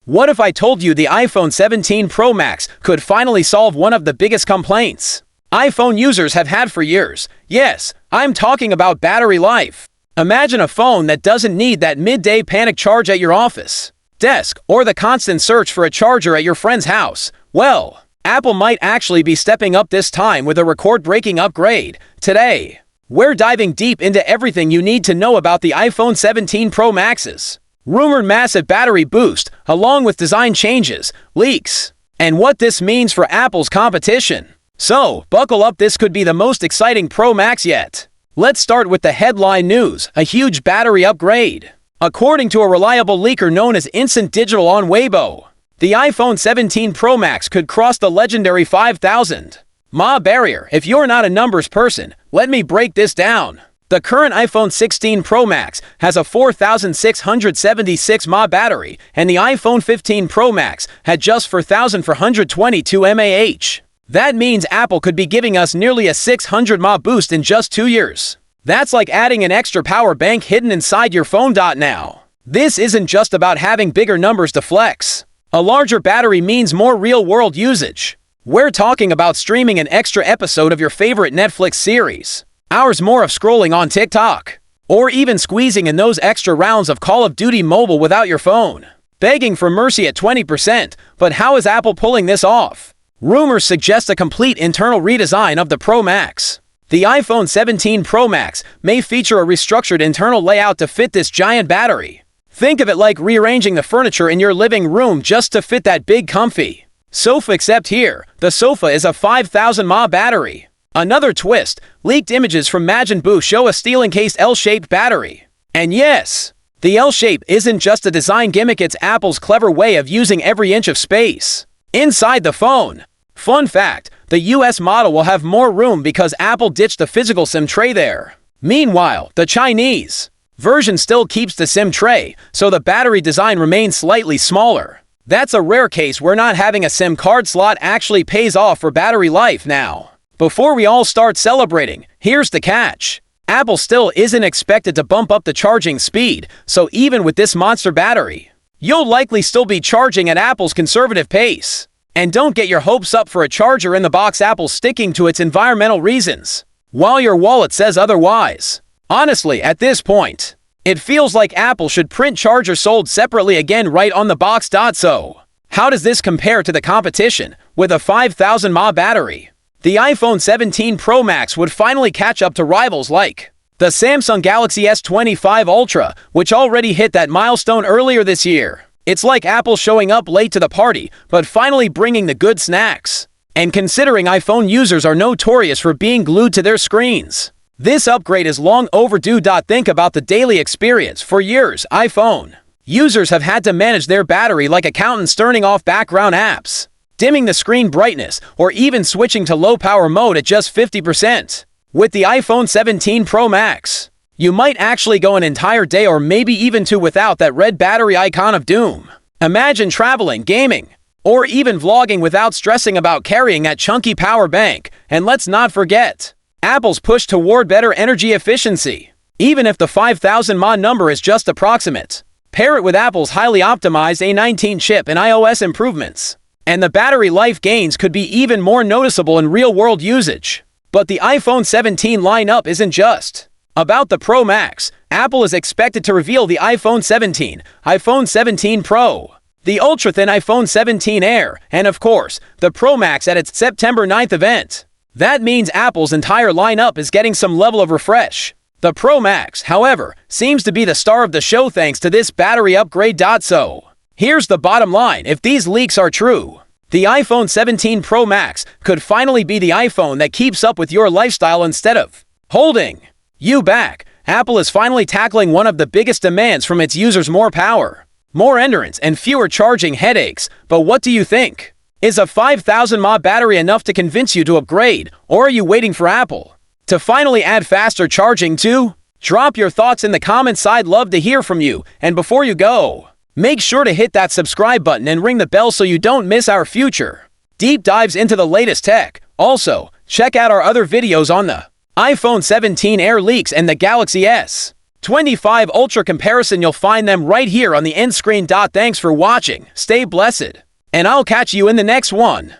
What if I told you the iPhone 17 Pro Max could finally solve one of the biggest complaints iPhone users have had for years? Yes, I'm talking about battery life. Imagine a phone that doesn't need that midday panic charge at your office, desk, or the constant search for a charger at your friend's house. Well, Apple might actually be stepping up this time with a record-breaking upgrade. Today, we're diving deep into everything you need to know about the iPhone 17 Pro Max's rumored massive battery boost, along with design changes, leaks, and what this means for Apple's competition. So, buckle up, this could be the most exciting Pro Max yet. Let's start with the headline news: a huge battery upgrade. According to a reliable leaker known as Instant Digital on Weibo, the iPhone 17 Pro Max could cross the legendary 5,000 mAh barrier. If you're not a numbers person, let me break this down. The current iPhone 16 Pro Max has a 4,676 mAh battery, and the iPhone 15 Pro Max had just 4,422 mAh. That means Apple could be giving us nearly a 600 mAh boost in just 2 years. That's like adding an extra power bank hidden inside your phone. Now, this isn't just about having bigger numbers to flex. A larger battery means more real-world usage. We're talking about streaming an extra episode of your favorite Netflix series, hours more of scrolling on TikTok, or even squeezing in those extra rounds of Call of Duty Mobile without your phone begging for mercy at 20%. But how is Apple pulling this off? Rumors suggest a complete internal redesign of the Pro Max. The iPhone 17 Pro Max may feature a restructured internal layout to fit this giant battery. Think of it like rearranging the furniture in your living room just to fit that big comfy sofa, except here, the sofa is a 5,000 mAh battery. Another twist: leaked images from Majin Buu show a steel-encased L-shaped battery. And yes, the L-shape isn't just a design gimmick, it's Apple's clever way of using every inch of space inside the phone. Fun fact: the US model will have more room because Apple ditched the physical SIM tray there. Meanwhile, the Chinese version still keeps the SIM tray, so the battery design remains slightly smaller. That's a rare case where not having a SIM card slot actually pays off for battery life. Now, before we all start celebrating, here's the catch. Apple still isn't expected to bump up the charging speed, so even with this monster battery, you'll likely still be charging at Apple's conservative pace. And don't get your hopes up for a charger in the box. Apple's sticking to its environmental reasons, while your wallet says otherwise. Honestly, at this point, it feels like Apple should print chargers sold separately again right on the box. So, how does this compare to the competition? With a 5,000 mAh battery, the iPhone 17 Pro Max would finally catch up to rivals like the Samsung Galaxy S25 Ultra, which already hit that milestone earlier this year. It's like Apple showing up late to the party, but finally bringing the good snacks. And considering iPhone users are notorious for being glued to their screens, this upgrade is long overdue. Think about the daily experience. For years, iPhone users have had to manage their battery like accountants, turning off background apps, dimming the screen brightness, or even switching to low-power mode at just 50%. With the iPhone 17 Pro Max, you might actually go an entire day or maybe even two without that red battery icon of doom. Imagine traveling, gaming, or even vlogging without stressing about carrying that chunky power bank. And let's not forget Apple's push toward better energy efficiency. Even if the 5,000 mAh number is just approximate, pair it with Apple's highly optimized A19 chip and iOS improvements, and the battery life gains could be even more noticeable in real-world usage. But the iPhone 17 lineup isn't just about the Pro Max. Apple is expected to reveal the iPhone 17, iPhone 17 Pro, the ultra-thin iPhone 17 Air, and of course, the Pro Max at its September 9th event. That means Apple's entire lineup is getting some level of refresh. The Pro Max, however, seems to be the star of the show thanks to this battery upgrade. So, here's the bottom line: if these leaks are true, the iPhone 17 Pro Max could finally be the iPhone that keeps up with your lifestyle instead of holding you back. Apple is finally tackling one of the biggest demands from its users: more power, more endurance, and fewer charging headaches. But what do you think? Is a 5,000 mAh battery enough to convince you to upgrade, or are you waiting for Apple to finally add faster charging too? Drop your thoughts in the comments. I'd love to hear from you. And before you go, make sure to hit that subscribe button and ring the bell so you don't miss our future deep dives into the latest tech. Also, check out our other videos on the iPhone 17 Air leaks and the Galaxy S 25 Ultra comparison, you'll find them right here on the end screen. Thanks for watching. Stay blessed. And I'll catch you in the next one.